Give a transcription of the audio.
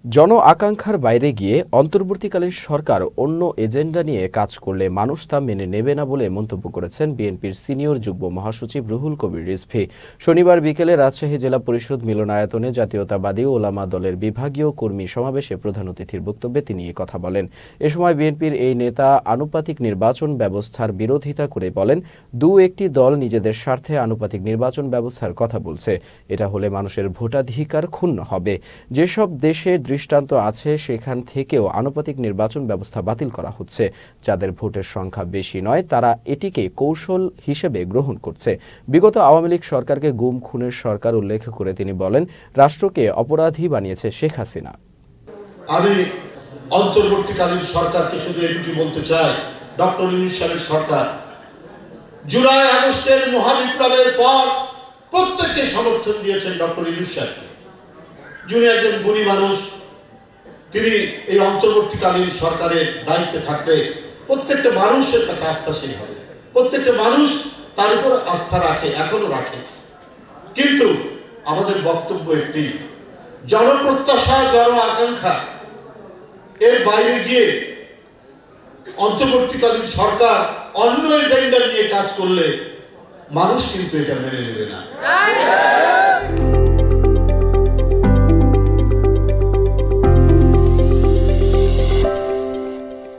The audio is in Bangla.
জন আকাঙ্ক্ষার বাইরে গিয়ে অন্তর্বর্তীকালীন সরকার অন্য এজেন্ডা নিয়ে কাজ করলে মানুষ তা মেনে নেবে না বলে মন্তব্য করেছেন বিএনপির সিনিয়র যুগ্ম মহাসচিব রুহুল কবির রিজভী। শনিবার বিকেলে রাজশাহী জেলা পরিষদ মিলনায়তনে জাতীয়তাবাদী ওলামা দলের বিভাগীয় কর্মী সমাবেশে প্রধান অতিথির বক্তব্যে তিনি এ কথা বলেন। এ সময় বিএনপির এই নেতা আনুপাতিক নির্বাচন ব্যবস্থার বিরোধিতা করে বলেন, একটি দল নিজেদের স্বার্থে আনুপাতিক নির্বাচন ব্যবস্থার কথা বলছে। এটা হলে মানুষের ভোটাধিকার ক্ষুণ্ণ হবে। যেসব দেশে দৃষ্টান্ত আছে সেখান থেকেও আনুপাতিক নির্বাচন ব্যবস্থা বাতিল করা হচ্ছে। যাদের ভোটের সংখ্যা বেশি নয় তারা এটিকে কৌশল হিসেবে গ্রহণ করছে। বিগত আওয়ামী লীগ সরকারকে গুম খুনের সরকার উল্লেখ করে তিনি বলেন, রাষ্ট্রকে অপরাধী বানিয়েছে শেখ হাসিনা। আমি অন্তর্বর্তীকালীন সরকারকে শুধু এটুকু বলতে চাই, ডক্টর ইউনূস সাহেবের সরকার জুলাই আগস্টের মহাবিপ্লবের পর প্রত্যেককে সমর্থন দিয়েছেন ডক্টর ইউনূস সাহেবকে। যিনি একজন গুণী মানুষ, তিনি এই অন্তর্বর্তীকালীন সরকারের দায়িত্বে থাকলে প্রত্যেকটা মানুষের কাছে আস্থাশীল হবে, প্রত্যেকটা মানুষ তার উপর আস্থা রাখে, এখনো রাখে। কিন্তু আমাদের বক্তব্য একটি, জনপ্রত্যাশা জন আকাঙ্ক্ষা এর বাইরে গিয়ে অন্তর্বর্তীকালীন সরকার অন্য এজেন্ডা নিয়ে কাজ করলে মানুষ কিন্তু এটা মেনে নেবে না।